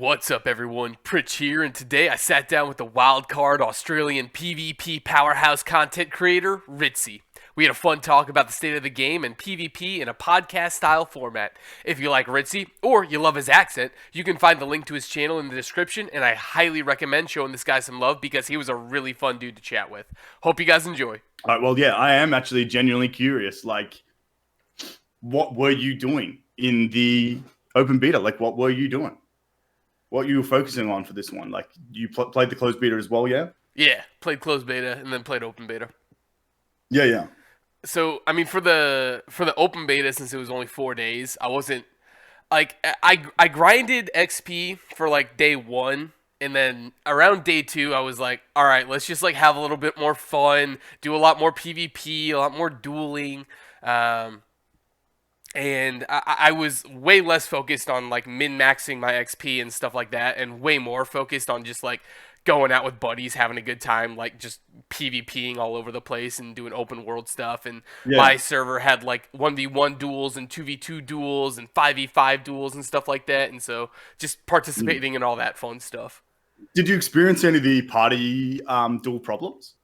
What's up, everyone? Pritch here, and today I sat down with the wildcard Australian PvP powerhouse content creator, Rittzy. We had a fun talk about the state of the game and PvP in a podcast-style format. If you like Rittzy, or you love his accent, you can find the link to his channel in the description, and I highly recommend showing this guy some love because he was a really fun dude to chat with. Hope you guys enjoy. All right, well, yeah, I am actually genuinely curious. Like, what were you doing in the open beta? Like, what were you doing? What you were focusing on for this one? Like, you played the closed beta as well, yeah? Yeah, played closed beta and then played open beta. Yeah. So, I mean, for the open beta, since it was only 4 days, I wasn't like I grinded XP for like day 1, and then around day 2, I was like, all right, let's just like have a little bit more fun, do a lot more PvP, a lot more dueling. And I was way less focused on like min-maxing my XP and stuff like that, and way more focused on just like going out with buddies, having a good time, like just PvPing all over the place and doing open world stuff. And my server had like 1v1 duels and 2v2 duels and 5v5 duels and stuff like that. And so just participating in all that fun stuff. Did you experience any of the party duel problems?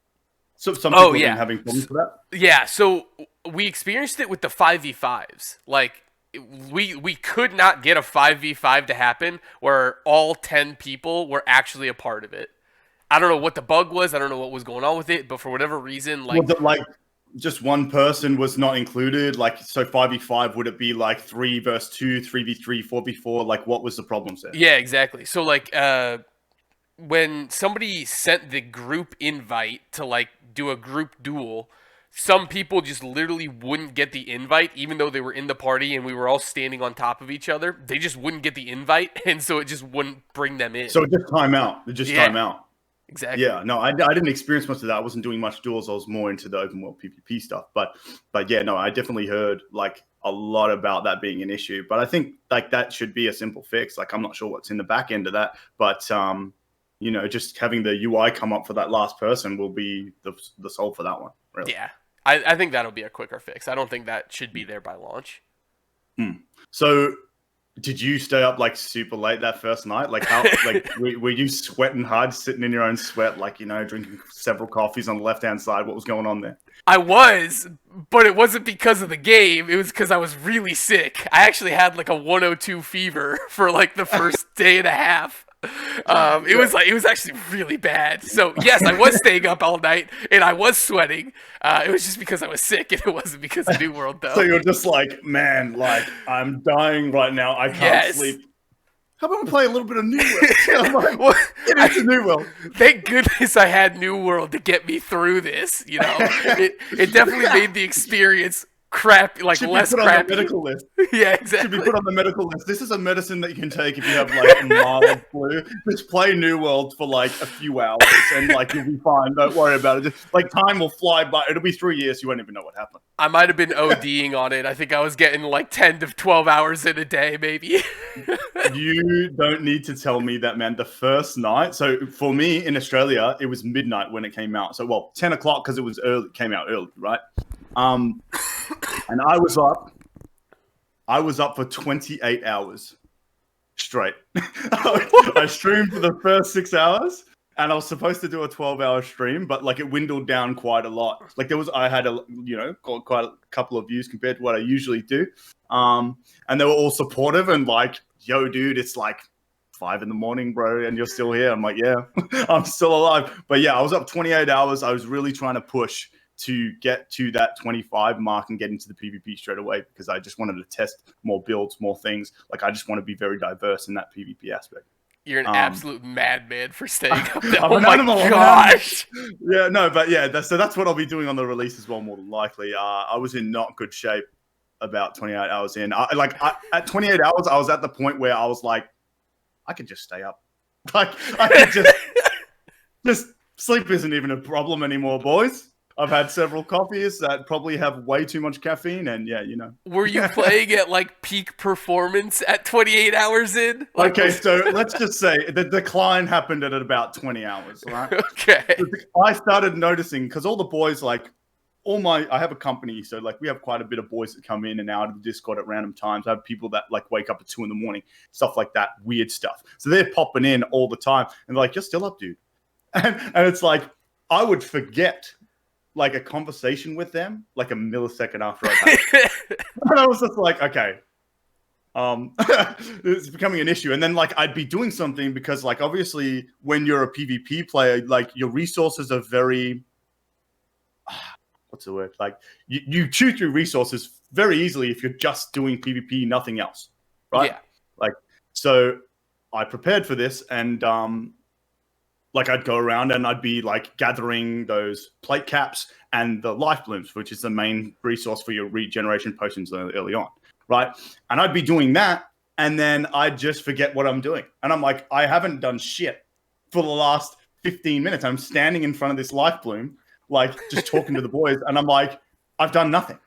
So some people have been having problems with that? Yeah, so we experienced it with the 5v5s. Like, we could not get a 5v5 to happen where all 10 people were actually a part of it. I don't know what the bug was. I don't know what was going on with it, but for whatever reason, like... Was it like just one person was not included? Like, so 5v5, would it be like 3 versus 2, 3v3, 4v4? Like, what was the problem there? Yeah, exactly. So, like, when somebody sent the group invite to, like, do a group duel, some people just literally wouldn't get the invite, even though they were in the party and we were all standing on top of each other. They just wouldn't get the invite, and so it just wouldn't bring them in. So it just time out. Time out. Exactly. Yeah, no, I didn't experience much of that. I wasn't doing much duels. I was more into the open world PvP stuff. But yeah, no, I definitely heard like a lot about that being an issue. But I think like that should be a simple fix. Like, I'm not sure what's in the back end of that, but you know, just having the UI come up for that last person will be the solve for that one. Really. Yeah, I think that'll be a quicker fix. I don't think that should be there by launch. So, did you stay up like super late that first night? Like, how like were you sweating hard, sitting in your own sweat, like, you know, drinking several coffees on the left hand side? What was going on there? I was, but it wasn't because of the game. It was because I was really sick. I actually had like a 102 fever for like the first day and a half. It was actually really bad. So yes, I was staying up all night and I was sweating. It was just because I was sick, and it wasn't because of New World though. So you're just like, man, like, I'm dying right now. I can't sleep. How about we play a little bit of New World? Like, get into New World. Thank goodness I had New World to get me through this. You know, it definitely made the experience crappy, like less crappy. On the medical list. Yeah, exactly. Should be put on the medical list. This is a medicine that you can take if you have like a mild flu. Just play New World for like a few hours, and like you'll be fine. Don't worry about it. Just, like, time will fly by. It'll be 3 years. You won't even know what happened. I might have been ODing on it. I think I was getting like 10 to 12 hours in a day, maybe. You don't need to tell me that, man. The first night. So for me in Australia, it was midnight when it came out. So 10 o'clock because it was early. Came out early, right? And I was up for 28 hours straight. I streamed for the first 6 hours, and I was supposed to do a 12-hour stream, but like it dwindled down quite a lot. Like I had quite a couple of views compared to what I usually do. And they were all supportive and like, yo, dude, it's like 5 a.m, bro, and you're still here. I'm like, yeah, I'm still alive. But yeah, I was up 28 hours. I was really trying to push to get to that 25 mark and get into the PvP straight away, because I just wanted to test more builds, more things. Like, I just want to be very diverse in that PvP aspect. You're an absolute madman for staying up there. Oh my gosh! Yeah, no, but yeah, so that's what I'll be doing on the release as well, more than likely. I was in not good shape about 28 hours in. At 28 hours, I was at the point where I was like, I could just stay up. Like, I could just sleep isn't even a problem anymore, boys. I've had several coffees that probably have way too much caffeine, and yeah, you know. Were you playing at like peak performance at 28 hours in? Like, okay, so let's just say the decline happened at about 20 hours, right? Okay. I started noticing, because all the boys, like, I have a company, so like we have quite a bit of boys that come in and out of the Discord at random times. I have people that like wake up at 2 a.m, stuff like that, weird stuff. So they're popping in all the time and they're like, "You're still up, dude." And it's like I would forget like a conversation with them like a millisecond after I had it. And I was just like, okay. It's becoming an issue. And then like I'd be doing something because like obviously when you're a PvP player, like your resources are very what's the word? Like you chew through resources very easily if you're just doing PvP, nothing else. Right? Yeah. Like so I prepared for this and like I'd go around and I'd be like gathering those plate caps and the life blooms, which is the main resource for your regeneration potions early on, right? And I'd be doing that, and then I'd just forget what I'm doing. And I'm like, I haven't done shit for the last 15 minutes. I'm standing in front of this life bloom, like just talking to the boys, and I'm like, I've done nothing.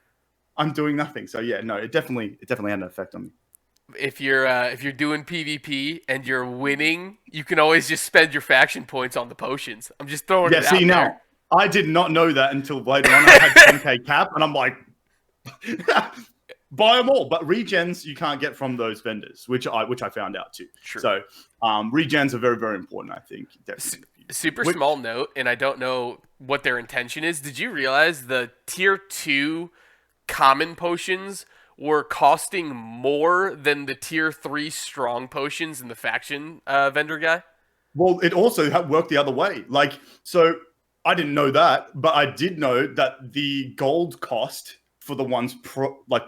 I'm doing nothing. So yeah, no, it definitely had an effect on me. If you're doing PvP and you're winning, you can always just spend your faction points on the potions. I'm just throwing it out there. Now I did not know that until later on. I had 10k cap, and I'm like, buy them all. But regens you can't get from those vendors, which I found out too. True. So regens are very, very important, I think. Super small note, and I don't know what their intention is. Did you realize the tier 2 common potions were costing more than the tier 3 strong potions in the faction vendor guy? Well, it also worked the other way. Like, so I didn't know that, but I did know that the gold cost for the ones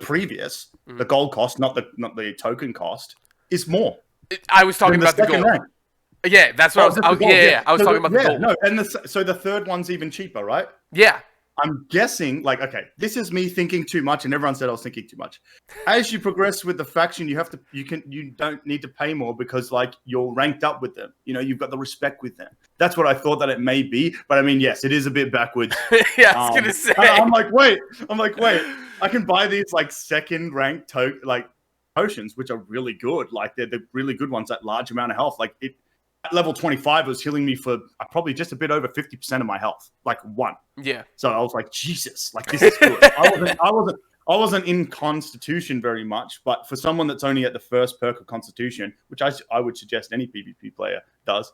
previous, the gold cost, not the token cost, is more. I was talking about the gold. Rank. Yeah, that's what I was talking about the gold. No, and so the third one's even cheaper, right? Yeah. I'm guessing, like, okay, this is me thinking too much, and everyone said I was thinking too much. As you progress with the faction, you don't need to pay more because, like, you're ranked up with them. You know, you've got the respect with them. That's what I thought that it may be, but I mean, yes, it is a bit backwards. Yeah, I was gonna say. I'm like, wait, I can buy these like second ranked potions, which are really good. Like, they're the really good ones at large amount of health. Like it. At level 25, it was healing me for probably just a bit over 50% of my health, like one. Yeah. So I was like, Jesus, like this is good. I wasn't in Constitution very much, but for someone that's only at the first perk of Constitution, which I would suggest any PvP player does,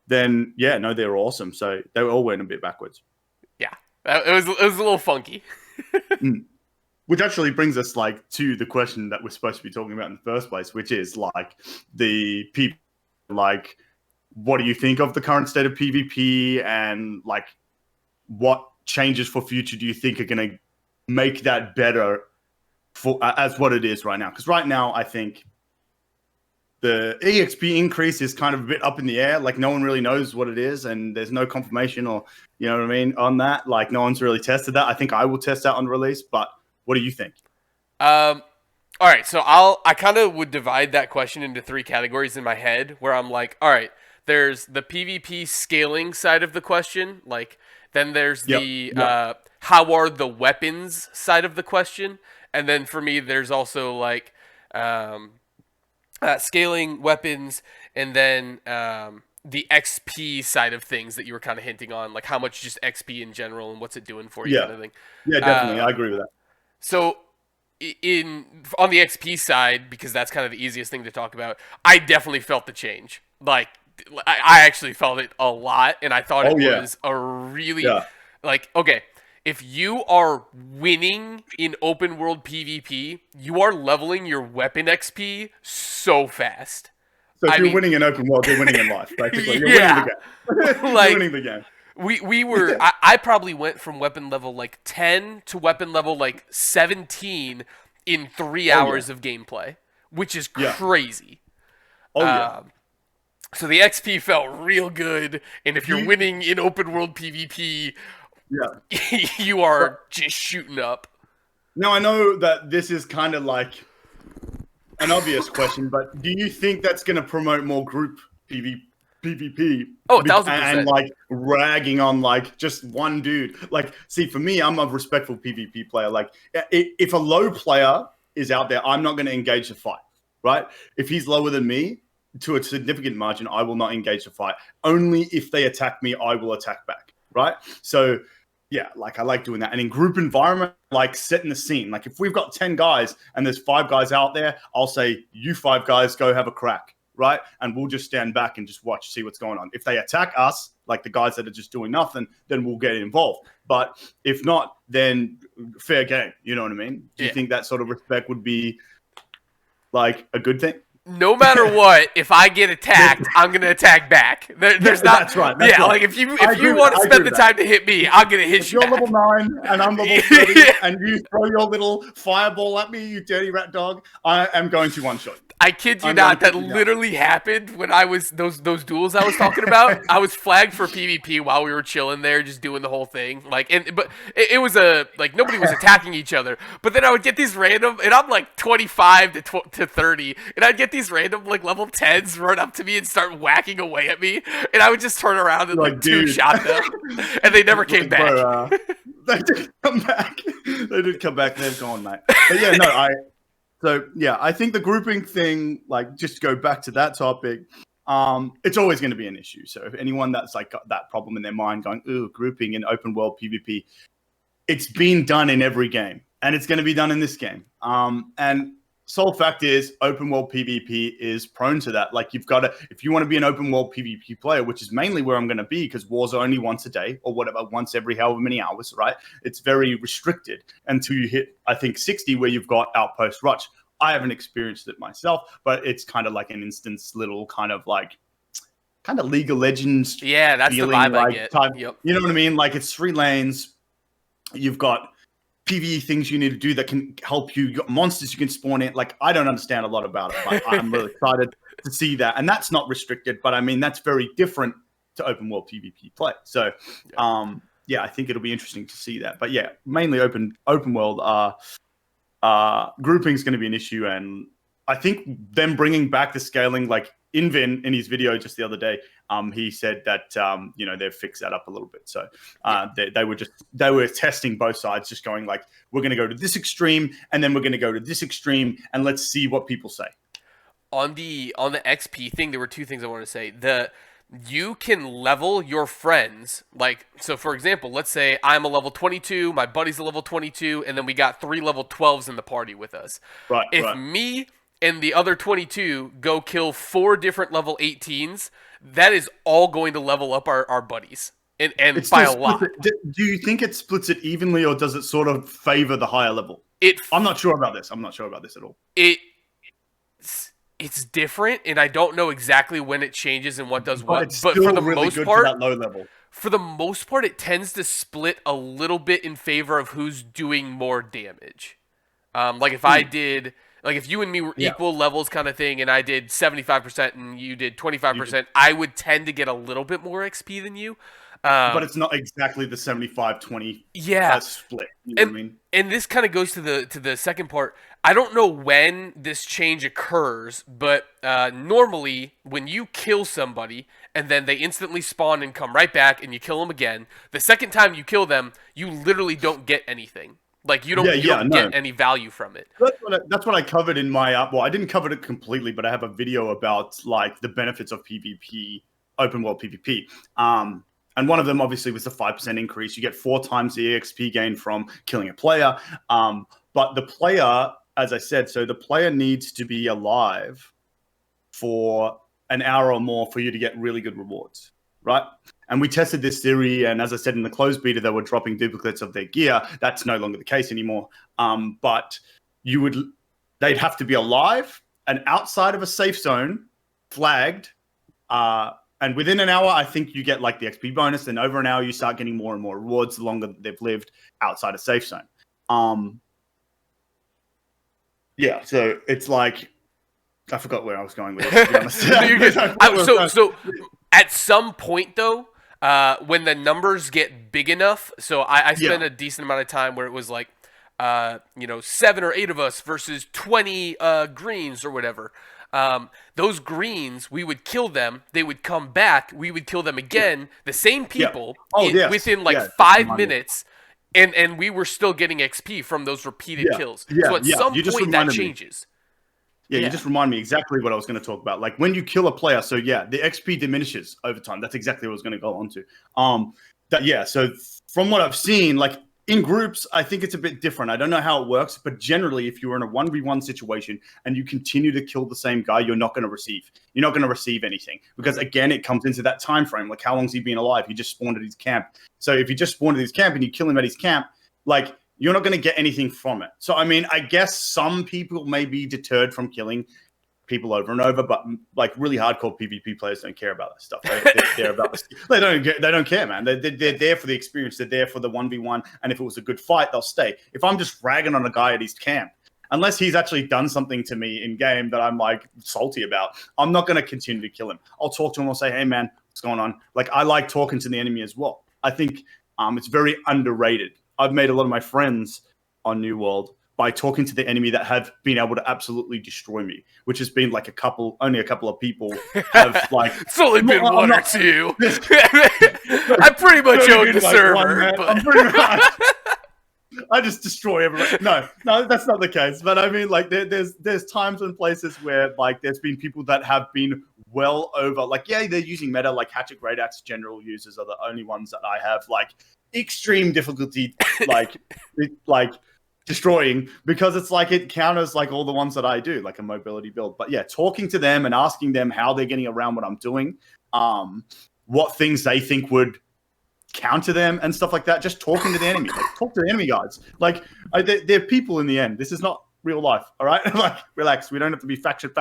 then yeah, no, they're awesome. So they all went a bit backwards. Yeah, it was a little funky. Which actually brings us like to the question that we're supposed to be talking about in the first place, which is like the people. Like, what do you think of the current state of PvP, and like what changes for future do you think are going to make that better for as what it is right now? Because right now I think the EXP increase is kind of a bit up in the air. Like, no one really knows what it is, and there's no confirmation or, you know what I mean, on that. Like, no one's really tested that. I think I will test that on release, but what do you think? All right, so I kind of would divide that question into 3 categories in my head, where I'm like, all right, there's the PvP scaling side of the question, like then there's the how are the weapons side of the question, and then for me there's also like scaling weapons, and then the XP side of things that you were kind of hinting on, like how much just XP in general and what's it doing for you, kind of thing. Yeah, definitely, I agree with that. So. On the XP side, because that's kind of the easiest thing to talk about, I definitely felt the change. Like, I actually felt it a lot, and I thought was a really like, okay, if you are winning in open world PvP, you are leveling your weapon XP so fast. So if you're winning in open world, you're winning in life, basically. You're winning the game. Like, you're winning the game. We were I probably went from weapon level like 10 to weapon level like 17 in 3 hours of gameplay, which is crazy. So the XP felt real good, and if you're winning in open world PvP, you are just shooting up. Now I know that this is kind of like an obvious question, but do you think that's going to promote more group PvP? Oh, 1,000%. And like ragging on like just one dude. Like, see, for me, I'm a respectful PvP player. Like, if a low player is out there, I'm not going to engage the fight, right? If he's lower than me to a significant margin, I will not engage the fight. Only if they attack me, I will attack back, right? So Yeah, like I like doing that. And in group environment, like setting the scene. Like if we've got 10 guys and there's 5 guys out there, I'll say, you 5 guys go have a crack, right? And we'll just stand back and just watch, see what's going on. If they attack us, like the guys that are just doing nothing, then we'll get involved. But if not, then fair game. You know what I mean? Do you think that sort of respect would be like a good thing? No matter what, if I get attacked, I'm gonna attack back. There's not. That's right. That's right. Like if you want to spend the time to hit me, I'm gonna hit if you. You're back. level 9 and I'm level 30, and you throw your little fireball at me, you dirty rat dog. I am going to one shot. I kid you not, that literally happened when I was those duels I was talking about. I was flagged for PvP while we were chilling there, just doing the whole thing. But it was like nobody was attacking each other. But then I would get these random, and I'm like 25 to 30, and I'd get these random like level 10s run up to me and start whacking away at me, and I would just turn around and like two-shot them, and they never came back. Bro, they did come back. They did come back. They've gone, mate. But yeah, no, So, yeah, I think the grouping thing, like, just to go back to that topic, it's always going to be an issue. So if anyone that's, like, got that problem in their mind going, ooh, grouping in open world PvP, it's been done in every game, and it's going to be done in this game. And sole fact is open world PvP is prone to that. Like, you've got to, if you want to be an open world PvP player, which is mainly where I'm going to be because wars are only once a day or whatever, once every however many hours, right? It's very restricted until you hit, I think, 60 where you've got Outpost Rush. I haven't experienced it myself, but it's kind of like an instance little kind of League of Legends. Yeah, that's the vibe I get. Yep. You know what I mean? Like it's 3 lanes. You've got PvE things you need to do that can help you. You've got monsters you can spawn in. Like, I don't understand a lot about it, but I'm really excited to see that. And that's not restricted, but I mean, that's very different to open world PvP play. So, yeah, I think it'll be interesting to see that. But yeah, mainly open world grouping is going to be an issue. And I think them bringing back the scaling, like Invin in his video just the other day, he said that they've fixed that up a little bit. So they were testing both sides, just going like, we're going to go to this extreme and then we're going to go to this extreme and let's see what people say. On the XP thing, there were 2 things I wanted to say. You can level your friends. Like, so for example, let's say I'm a level 22, my buddy's a level 22, and then we got 3 level 12s in the party with us. Right. If me and the other 22 go kill 4 different level 18s, that is all going to level up our buddies. And by a lot. Do you think it splits it evenly, or does it sort of favor the higher level? I'm not sure about this. I'm not sure about this at all. It's different, and I don't know exactly when it changes and what does what. But for the really most part, that low level. For the most part, it tends to split a little bit in favor of who's doing more damage. Like if I did, like if you and me were equal levels kind of thing, and I did 75% and you did 25%, I would tend to get a little bit more XP than you. But it's not exactly the 75-20 split. You know what I mean? And this kind of goes to the second part. I don't know when this change occurs, but normally when you kill somebody and then they instantly spawn and come right back and you kill them again, the second time you kill them, you literally don't get anything. Like you don't get any value from it. That's what I covered in my well, I didn't cover it completely, but I have a video about like the benefits of PvP, open world PvP. And one of them obviously was the 5% increase. You get 4 times the EXP gain from killing a player. But the player, as I said, so the player needs to be alive for an hour or more for you to get really good rewards, right? And we tested this theory, and as I said in the closed beta, they were dropping duplicates of their gear. That's no longer the case anymore. But they'd have to be alive and outside of a safe zone, flagged, and within an hour, I think you get like the XP bonus. Then over an hour, you start getting more and more rewards the longer they've lived outside a safe zone. Yeah, so it's like, I forgot where I was going with it, to be honest. So at some point, though, when the numbers get big enough, so I spent a decent amount of time where it was like, 7 or 8 of us versus 20 greens or whatever. Those greens, we would kill them. They would come back. We would kill them again. The same people within 5 minutes, and we were still getting XP from those repeated kills. So at some point that changes. You just remind me exactly what I was going to talk about. Like when you kill a player, so the XP diminishes over time. That's exactly what I was going to go on to. Yeah, so from what I've seen, like in groups, I think it's a bit different. I don't know how it works, but generally, if you're in a 1v1 situation and you continue to kill the same guy, you're not going to receive anything, because again, it comes into that time frame. Like, how long's he been alive? He just spawned at his camp. So if you just spawned at his camp and you kill him at his camp, like, you're not going to get anything from it. So I mean, I guess some people may be deterred from killing people over and over, but like really hardcore PvP players don't care about that stuff. They're about they don't care, man. They're there for the experience. They're there for the 1v1, and if it was a good fight, they'll stay. If I'm just ragging on a guy at his camp, unless he's actually done something to me in game that I'm like salty about, I'm not going to continue to kill him. I'll talk to him. I'll say, hey man, what's going on? Like, I like talking to the enemy as well. I think it's very underrated. I've made a lot of my friends on New World by talking to the enemy that have been able to absolutely destroy me, which has been like only a couple of people have like. It's only been one or two. I pretty much own the server. I just destroy everyone. No, that's not the case. But I mean, like, there's times and places where like there's been people that have been well over. Like, yeah, they're using meta. Like Hatchet, Great Axe, General users are the only ones that I have like extreme difficulty, like destroying, because it's like it counters like all the ones that I do, like a mobility build. But yeah, talking to them and asking them how they're getting around what I'm doing, what things they think would counter them and stuff like that. Just talking to the enemy, like talk to the enemy guys. Like they're people in the end. This is not real life, all right? Like, relax. We don't have to be faction.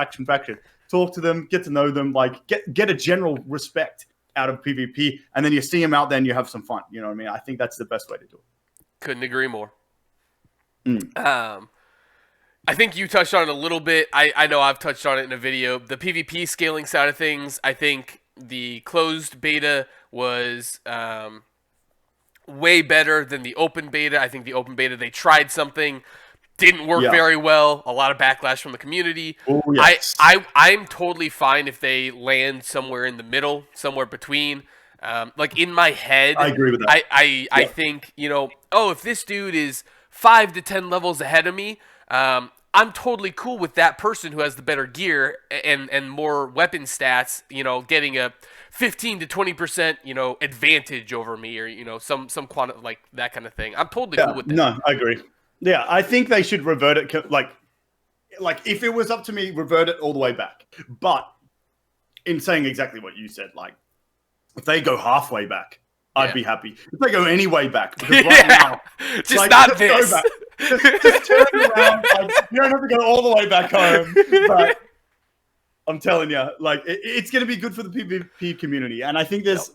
Talk to them, get to know them, like get a general respect out of PvP, and then you see them out there and you have some fun. You know what I mean? I think that's the best way to do it. Couldn't agree more. I think you touched on it a little bit. I know I've touched on it in a video. The PvP scaling side of things, I think the closed beta was way better than the open beta. I think the open beta, they tried something, didn't work very well. A lot of backlash from the community. Oh, yes. I'm totally fine if they land somewhere in the middle, somewhere between. Like in my head, I agree with that. I think, if this dude is 5 to 10 levels ahead of me, I'm totally cool with that person who has the better gear and more weapon stats, getting a 15 to 20%, advantage over me, or, some quantity, like that kind of thing. I'm totally cool with that. No, I agree. Yeah, I think they should revert it, like if it was up to me, revert it all the way back. But in saying exactly what you said, like, if they go halfway back, I'd be happy. If they go any way back, because right now, just like, not this. Go back. Just turn around. Like, you don't have to go all the way back home. But I'm telling you, like, it's going to be good for the PvP community. And I think there's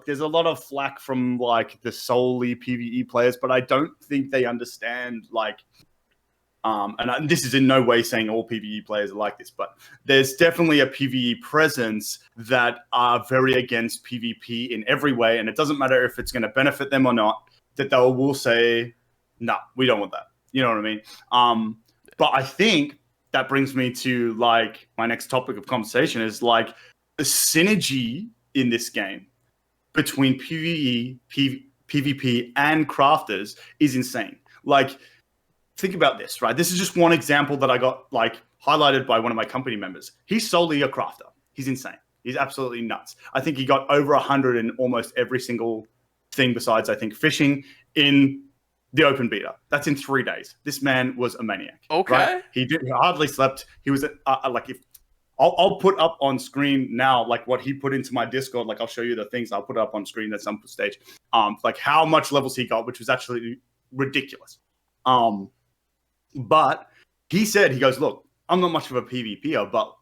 there's a lot of flack from like the solely PvE players, but I don't think they understand and this is in no way saying all PvE players are like this, but there's definitely a PvE presence that are very against PvP in every way, and it doesn't matter if it's going to benefit them or not, that they will say, no, we don't want that. You know what I mean? But I think that brings me to like my next topic of conversation is like the synergy in this game between PvE, PvP, and crafters is insane. Like, think about this, right? This is just one example that I got like highlighted by one of my company members. He's solely a crafter. He's insane. He's absolutely nuts. I think he got over 100 in almost every single thing besides, I think, fishing in the open beta. That's in 3 days. This man was a maniac. Okay. Right? He hardly slept. He was I'll put up on screen now, like what he put into my Discord. Like, I'll show you the things. I'll put it up on screen at some stage. Like how much levels he got, which was actually ridiculous. But he said, he goes, look, I'm not much of a PvPer, but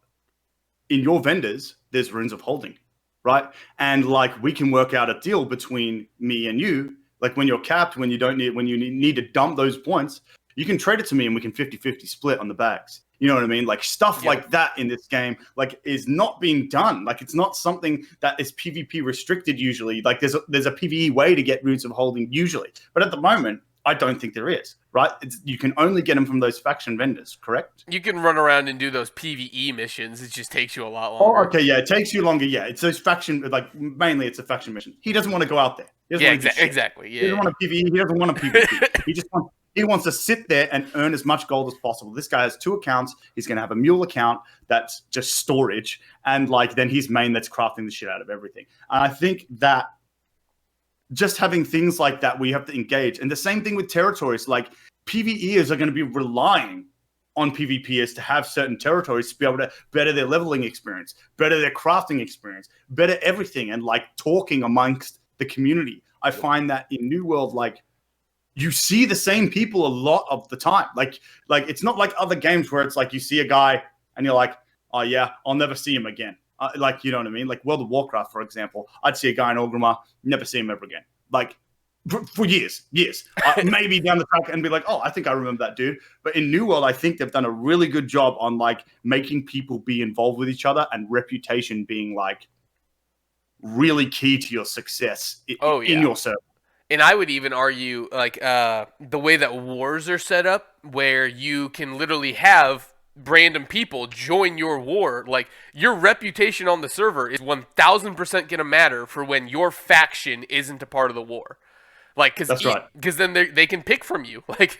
in your vendors, there's runes of holding, right? And like, we can work out a deal between me and you. Like when you're capped, when you need to dump those points, you can trade it to me and we can 50-50 split on the bags. You know what I mean? Like stuff like that in this game, like is not being done. Like it's not something that is PvP restricted usually. Like there's a PvE way to get runes of holding usually. But at the moment, I don't think there is, right? You can only get them from those faction vendors, correct? You can run around and do those PvE missions. It just takes you a lot longer. Oh, okay, yeah, it takes you longer. Yeah, it's those faction, like mainly it's a faction mission. He doesn't want to go out there. Exactly. Yeah, he doesn't want a PvE. He doesn't want a PvP. He wants to sit there and earn as much gold as possible. This guy has 2 accounts. He's going to have a mule account that's just storage, and like then his main that's crafting the shit out of everything. And I think that just having things like that, we have to engage. And the same thing with territories. Like PvEers are going to be relying on PvPers to have certain territories to be able to better their leveling experience, better their crafting experience, better everything, and like talking amongst the community. I find that in New World, like you see the same people a lot of the time. Like it's not like other games where it's like you see a guy and you're like, oh yeah, I'll never see him again. Like, you know what I mean? Like World of Warcraft, for example, I'd see a guy in Orgrimmar, never see him ever again. Like for years. Maybe down the track and be like, oh, I think I remember that dude. But in New World, I think they've done a really good job on like making people be involved with each other, and reputation being like really key to your success in your server. And I would even argue, like, the way that wars are set up, where you can literally have random people join your war. Like, your reputation on the server is 1,000% going to matter for when your faction isn't a part of the war. Like, That's right. Because then they can pick from you, like,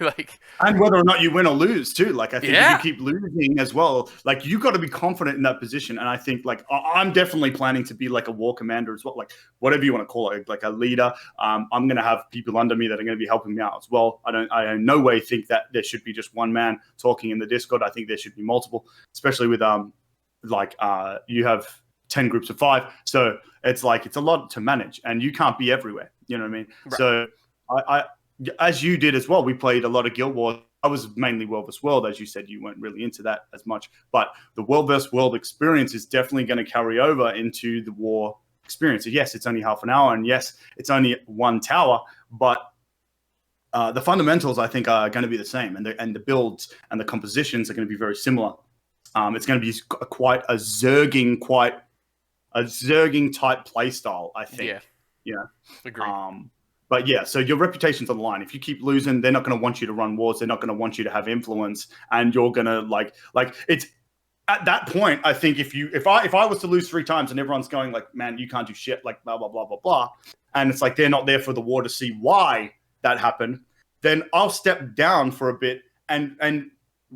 and whether or not you win or lose too. Like I think if you keep losing as well, like you got to be confident in that position. And I think like I'm definitely planning to be like a war commander as well, like whatever you want to call it, like a leader. I'm going to have people under me that are going to be helping me out as well. I in no way think that there should be just one man talking in the Discord. I think there should be multiple, especially with you have 10 groups of 5, so it's like it's a lot to manage, and you can't be everywhere. You know what I mean? Right. So I as you did as well, we played a lot of Guild Wars. I was mainly World vs. World, as you said. You weren't really into that as much, but the World vs. World experience is definitely going to carry over into the war experience. Yes, it's only half an hour, and yes, it's only one tower, but the fundamentals I think are going to be the same, and the builds and the compositions are going to be very similar. It's going to be quite a zerging type play style, I think. Yeah. Agreed. But yeah, so your reputation's on the line. If you keep losing, they're not going to want you to run wars. They're not going to want you to have influence, and you're going to like it's at that point. I think if I was to lose 3 times and everyone's going like, man, you can't do shit, like blah blah blah blah blah, and it's like they're not there for the war to see why that happened, then I'll step down for a bit and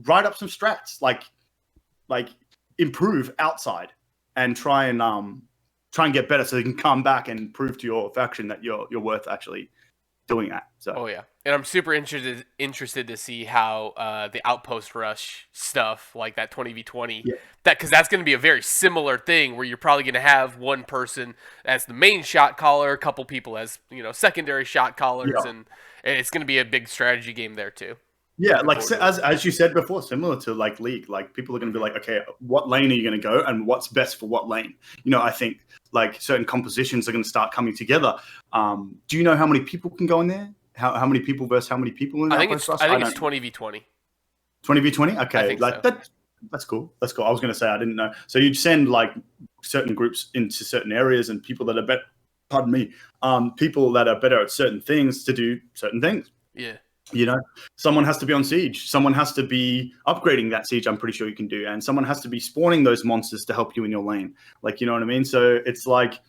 write up some strats, like improve outside and try and get better, so you can come back and prove to your faction that you're worth actually doing that. So and I'm super interested to see how the outpost rush stuff, like that 20v20, because that's going to be a very similar thing where you're probably going to have one person as the main shot caller, a couple people as secondary shot callers, and it's going to be a big strategy game there too. Yeah, like as you said before, similar to like League, like people are going to be like, okay, what lane are you going to go, and what's best for what lane? I think like certain compositions are going to start coming together. Do you know how many people can go in there? How many people versus how many people in that? I think it's 20v20. 20v20? Okay, like so. That's cool. That's cool. I was going to say I didn't know. So you'd send like certain groups into certain areas, and people that are better. Pardon me. People that are better at certain things to do certain things. Yeah. Someone has to be on siege. Someone has to be upgrading that siege. I'm pretty sure you can do, and someone has to be spawning those monsters to help you in your lane. Like, you know what I mean? So it's like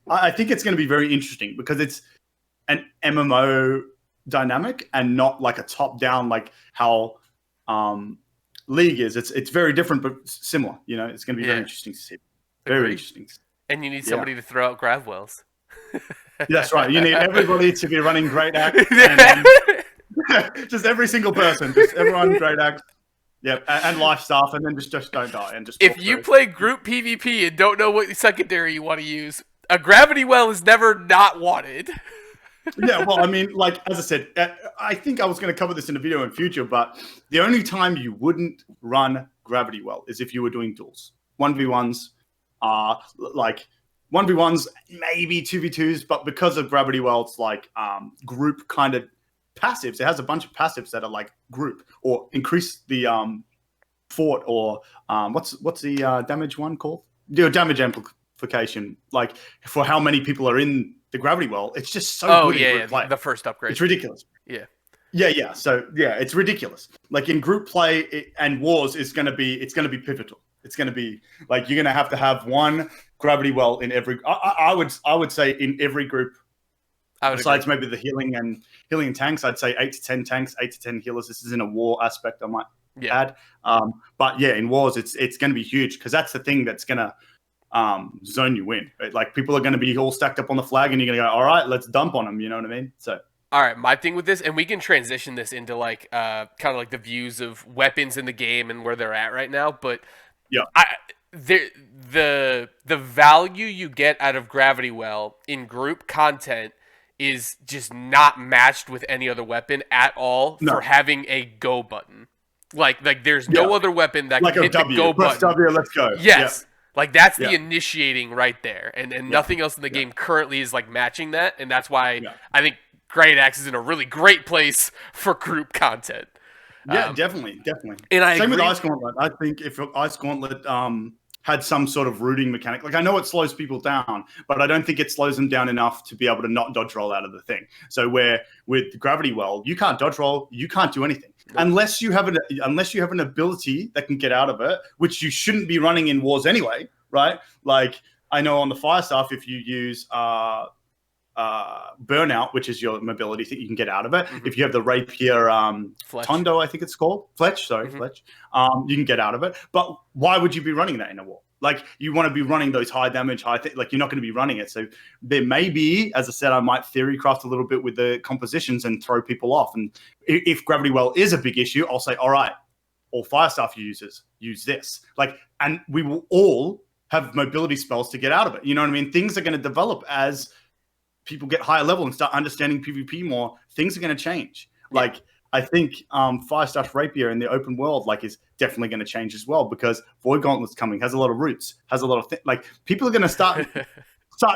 I think it's going to be very interesting because it's an MMO dynamic and not like a top-down like how League is. It's very different but similar. It's going to be very interesting to see. Very interesting. And you need somebody to throw out grab wells. That's right. You need everybody to be running Great Axe. Just every single person, just everyone Great Axe, and life staff, and then just don't die and just. If you play group PvP and don't know what secondary you want to use, a gravity well is never not wanted. Yeah, well, I mean, like as I said, I think I was going to cover this in a video in future, but the only time you wouldn't run gravity well is if you were doing duels, 1v1s, like 1v1s, maybe 2v2s, but because of gravity well, it's like group kind of passives. It has a bunch of passives that are like group or increase the fort or what's the damage one called? Damage amplification. Like for how many people are in the gravity well, it's just so good in group play. The first upgrade. It's ridiculous. Yeah. So it's ridiculous. Like in group play and wars, it's gonna be pivotal. It's gonna be like you're gonna have to have one gravity well in every. I would say in every group. Besides maybe the healing and tanks, I'd say 8 to 10 tanks, 8 to 10 healers. This is in a war aspect, I might add. But yeah, in wars, it's going to be huge because that's the thing that's going to zone you in. Like people are going to be all stacked up on the flag, and you're going to go, all right, let's dump on them. You know what I mean? So. All right, my thing with this, and we can transition this into like kind of like the views of weapons in the game and where they're at right now. But Yeah. the value you get out of Gravity Well in group content is just not matched with any other weapon at all for having a go button. Like there's no other weapon that like can hit the go Press button. W, let's go. Yes. Yeah. Like that's the initiating right there. And nothing else in the game currently is like matching that, and that's why I think Great Axe is in a really great place for group content. Yeah, definitely. And I Same agree. with Ice Gauntlet. I think if Ice Gauntlet had some sort of rooting mechanic, like I know it slows people down, but I don't think it slows them down enough to be able to not dodge roll out of the thing. So where with Gravity Well, you can't dodge roll, you can't do anything unless you have an ability that can get out of it, which you shouldn't be running in wars anyway, right? Like I know on the fire stuff, if you use burnout, which is your mobility thing, you can get out of it. If you have the rapier Tondo, I think it's called Fletch, Fletch, you can get out of it. But why would you be running that in a war? Like you want to be running those high damage, like you're not going to be running it. So there may be, as I said, I might theory craft a little bit with the compositions and throw people off. And if Gravity Well is a big issue, I'll say, all right, all fire staff users use this. Like, and we will all have mobility spells to get out of it. You know what I mean? Things are going to develop as people get higher level and start understanding PvP more. Things are going to change. Like I think Fire Staff Rapier in the open world is definitely going to change as well, because Void Gauntlet's coming, has a lot of roots, has a lot of like people are going to start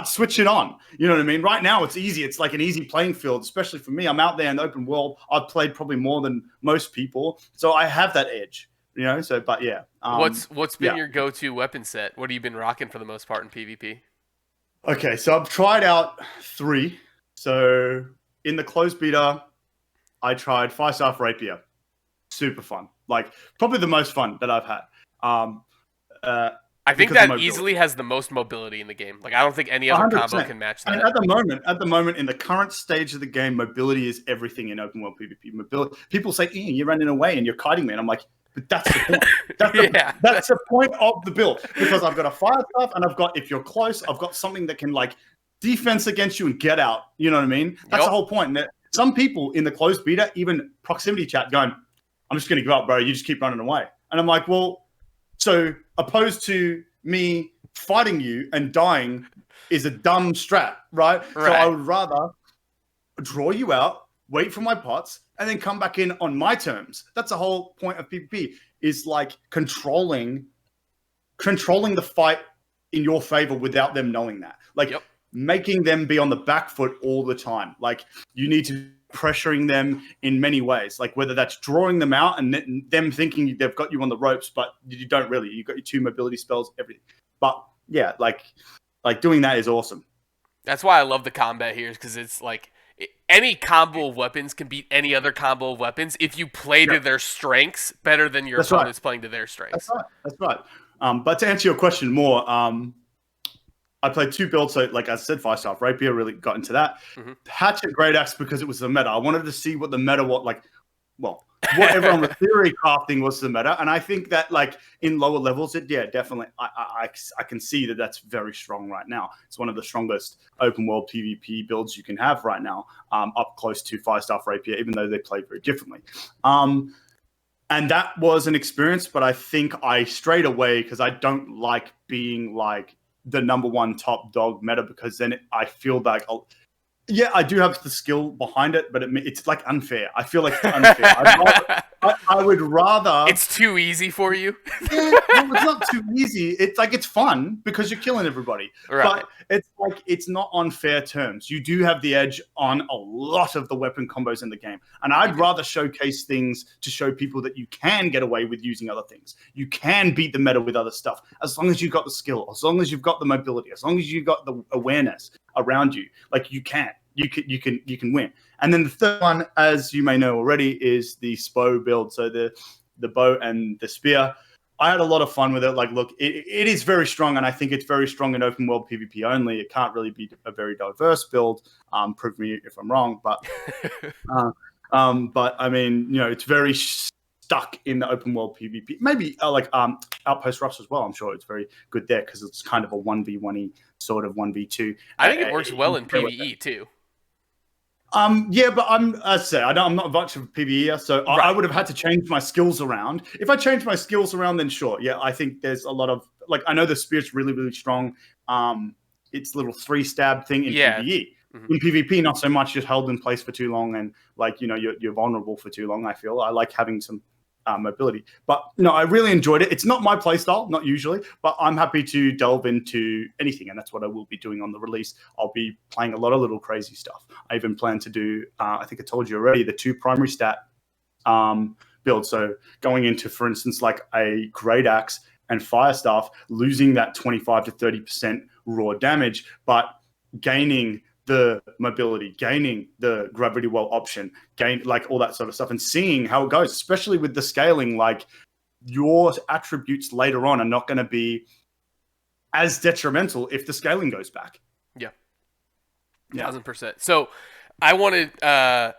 switching on. You know what I mean? Right now it's easy. It's like an easy playing field, especially for me. I'm out there in the open world. I've played probably more than most people, so I have that edge. You know, so but yeah. What's been your go-to weapon set? What have you been rocking for the most part in PvP? Okay, so I've tried out 3. So in the closed beta, I tried Fire Staff Rapier. Super fun. Like probably the most fun that I've had. I think that easily has the most mobility in the game. Like I don't think any other 100%. combo can match that. And at the moment, in the current stage of the game, mobility is everything in open world PvP. Mobility. People say, "Ian, you're running away and you're kiting me," and I'm like, but that's the point. That's the point of the build, because I've got a fire staff and I've got, if you're close, I've got something that can like defense against you and get out. You know what I mean? That's the whole point. And some people in the closed beta, even proximity chat, going, "I'm just going to give up, bro. You just keep running away." And I'm like, well, so opposed to me fighting you and dying is a dumb strat, right? So I would rather draw you out, wait for my pots, and then come back in on my terms. That's the whole point of PvP, is like controlling the fight in your favor without them knowing that. Like making them be on the back foot all the time. Like you need to be pressuring them in many ways, like whether that's drawing them out and them thinking they've got you on the ropes, but you don't really. You've got your 2 mobility spells, everything. But yeah, like doing that is awesome. That's why I love the combat here, because it's like any combo of weapons can beat any other combo of weapons if you play to their strengths better than your opponent's playing to their strengths. That's right. But to answer your question more, I played 2 builds. So like I said, Fire Staff Rapier, really got into that. Hatchet Great Axe, because it was the meta. I wanted to see what the meta what everyone was theory crafting was the meta. And I think that like in lower levels, definitely. I can see that that's very strong right now. It's one of the strongest open world PvP builds you can have right now, up close to Fire Staff Rapier, even though they play very differently. And that was an experience, but I think I strayed away because I don't like being like the number 1 top dog meta, because then I feel like I do have the skill behind it, but it's like unfair. I feel like it's unfair. I would rather. It's too easy for you. It's not too easy. It's like it's fun because you're killing everybody, but it's like it's not on fair terms. You do have the edge on a lot of the weapon combos in the game, and I'd rather showcase things to show people that you can get away with using other things. You can beat the meta with other stuff as long as you've got the skill, as long as you've got the mobility, as long as you've got the awareness around you. Like you can win. And then the third one, as you may know already, is the Spo build. So the bow and the spear. I had a lot of fun with it. Like, look, it is very strong, and I think it's very strong in open world PvP only. It can't really be a very diverse build. Prove me if I'm wrong, but I mean, it's very stuck in the open world PvP. Maybe Outpost Rust as well. I'm sure it's very good there because it's kind of a 1v1y sort of 1v2. I think it works well in PvE too. Yeah, but I'm not much of a PvE, so I would have had to change my skills around. If I change my skills around, then sure. Yeah, I think there's a lot of I know the spear's really, really strong. It's a little 3-stab thing in PvE. In PvP, not so much, just held in place for too long and you're vulnerable for too long. I feel I like having some mobility, but no, I really enjoyed it. It's not my playstyle, not usually, but I'm happy to delve into anything, and that's what I will be doing on the release. I'll be playing a lot of little crazy stuff. I even plan to do, I think I told you already, the 2 primary stat builds. So going into, for instance, like a Great Axe and Fire Staff, losing that 25 to 30% raw damage, but gaining the mobility, gaining the gravity well option, all that sort of stuff, and seeing how it goes, especially with the scaling. Your attributes later on are not going to be as detrimental if the scaling goes back. Yeah. 1000%. So I wanted, I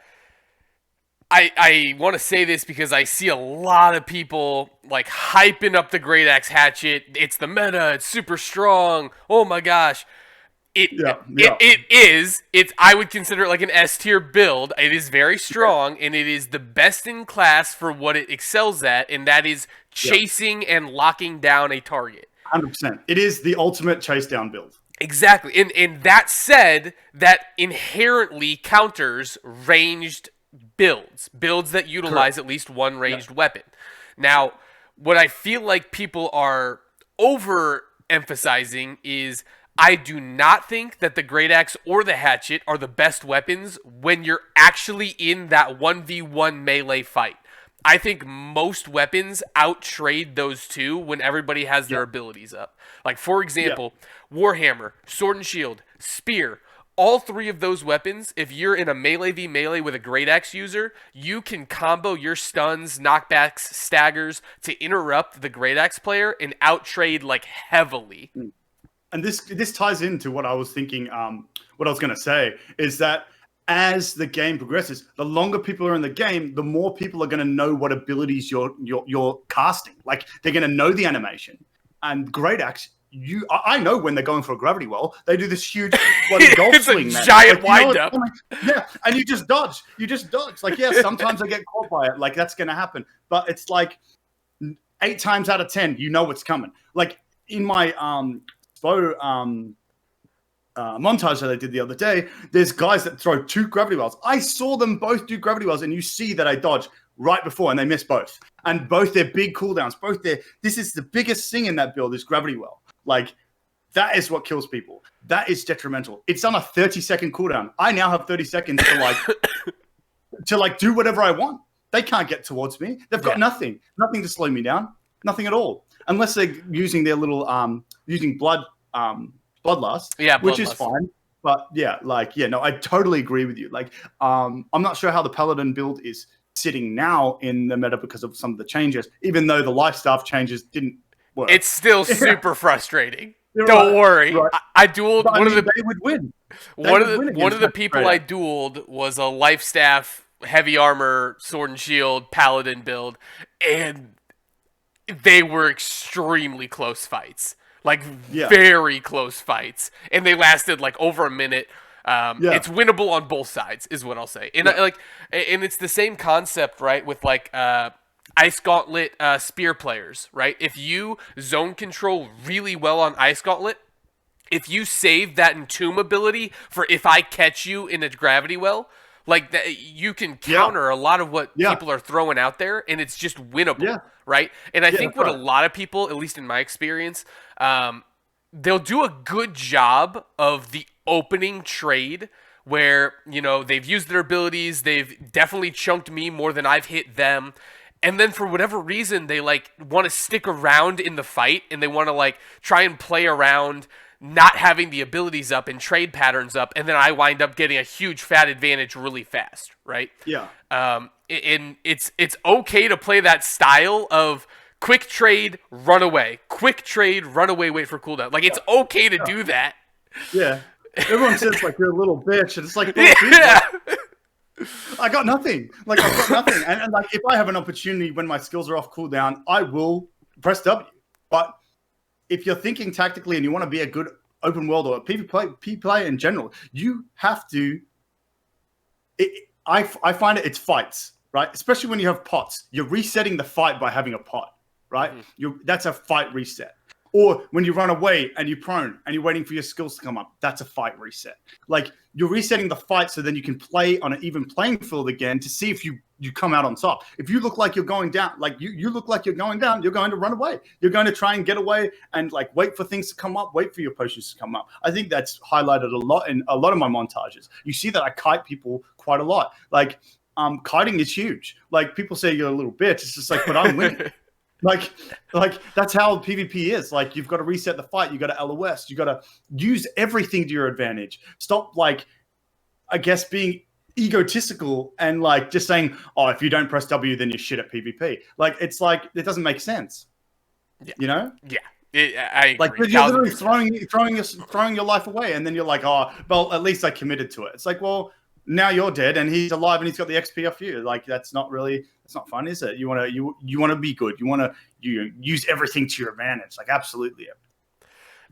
want to say this because I see a lot of people hyping up the Great Axe Hatchet. It's the meta. It's super strong. Oh my gosh. It is. I would consider it an S tier build. It is very strong, and it is the best in class for what it excels at, and that is chasing and locking down a target. 100%. It is the ultimate chase down build. Exactly. And that said, that inherently counters ranged builds that utilize at least one ranged weapon. Now, what I feel like people are overemphasizing is I do not think that the Great Axe or the Hatchet are the best weapons when you're actually in that 1v1 melee fight. I think most weapons outtrade those two when everybody has their abilities up. For example, Warhammer, Sword and Shield, Spear, all 3 of those weapons, if you're in a melee v melee with a Great Axe user, you can combo your stuns, knockbacks, staggers to interrupt the Great Axe player and outtrade heavily. And this ties into what I was thinking, what I was going to say, is that as the game progresses, the longer people are in the game, the more people are going to know what abilities you're casting. They're going to know the animation. And Great Axe, I know when they're going for a gravity well, they do this huge bloody golf swing. It's a giant wind-up. Yeah, and you just dodge. Sometimes I get caught by it. That's going to happen. But it's 8 times out of 10, you know what's coming. In my Spo montage that I did the other day, there's guys that throw 2 gravity wells. I saw them both do gravity wells, and you see that I dodge right before, and they miss both. And both their big cooldowns, this is the biggest thing in that build is gravity well. That is what kills people. That is detrimental. It's on a 30-second cooldown. I now have 30 seconds to do whatever I want. They can't get towards me. They've got nothing to slow me down. Nothing at all. Unless they're using their little using bloodlust, which is fine. But I totally agree with you. I'm not sure how the Paladin build is sitting now in the meta because of some of the changes, even though the life staff changes didn't work. It's still super frustrating. Don't worry. Right. I dueled they would win. One of the people I dueled was a life staff, heavy armor, sword and shield, paladin build, and they were extremely close fights. Very close fights. And they lasted over a minute. It's winnable on both sides, is what I'll say. And and it's the same concept, right? With Ice Gauntlet spear players, right? If you zone control really well on Ice Gauntlet, if you save that entomb ability for if I catch you in a gravity well, that, you can counter a lot of what people are throwing out there, and it's just winnable, right? And I think what a lot of people, at least in my experience, they'll do a good job of the opening trade where, they've used their abilities, they've definitely chunked me more than I've hit them, and then for whatever reason, they want to stick around in the fight, and they want to try and play around not having the abilities up and trade patterns up, and then I wind up getting a huge fat advantage really fast, right? Yeah. And it's okay to play that style of quick trade, run away, quick trade, run away, wait for cooldown. It's okay to do that. Yeah. Everyone says you're a little bitch, and it's I got nothing. Like I've got nothing. And like if I have an opportunity when my skills are off cooldown, I will press W. But if you're thinking tactically and you want to be a good open world or a PvP player in general, you have to. I find it's fights, right? Especially when you have pots. You're resetting the fight by having a pot, right? That's a fight reset. Or when you run away and you're prone and you're waiting for your skills to come up, that's a fight reset. Like you're resetting the fight so then you can play on an even playing field again to see if you come out on top. If you look like you're going down, like you look like you're going down, you're going to run away. You're going to try and get away and like wait for things to come up, wait for your potions to come up. I think that's highlighted a lot in a lot of my montages. You see that I kite people quite a lot. Like kiting is huge. Like people say you're a little bitch. It's just like, but I'm winning. Like that's how PvP is. Like you've got to reset the fight. You got to LOS. You got to use everything to your advantage. Stop like, I guess being egotistical and like just saying, oh, if you don't press W, then you're shit at PvP. Like it's like it doesn't make sense. Yeah. You know? Yeah. I agree. Like you're literally throwing your life away, and then you're like, oh, well, at least I committed to it. It's like, well, now you're dead, and he's alive, and he's got the XP off you. Like that's not fun, is it? You want to be good. You want to use everything to your advantage. Like absolutely.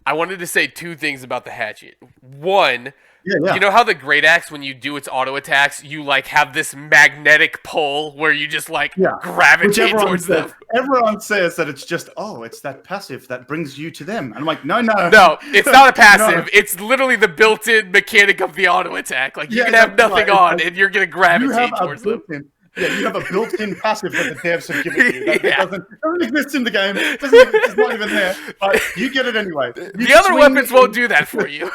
I wanted to say two things about the hatchet. One, yeah. You know how the great axe, when you do its auto attacks, you like have this magnetic pull where you just like gravitate towards them. Everyone says that it's just it's that passive that brings you to them. And I'm like, no, it's not a passive. No. It's literally the built-in mechanic of the auto attack. Like you can have nothing on, and you're gonna gravitate towards them. Yeah, you have a built-in passive that the devs have given you. That doesn't exist in the game. It's not even there. But you get it anyway. The other weapons won't do that for you.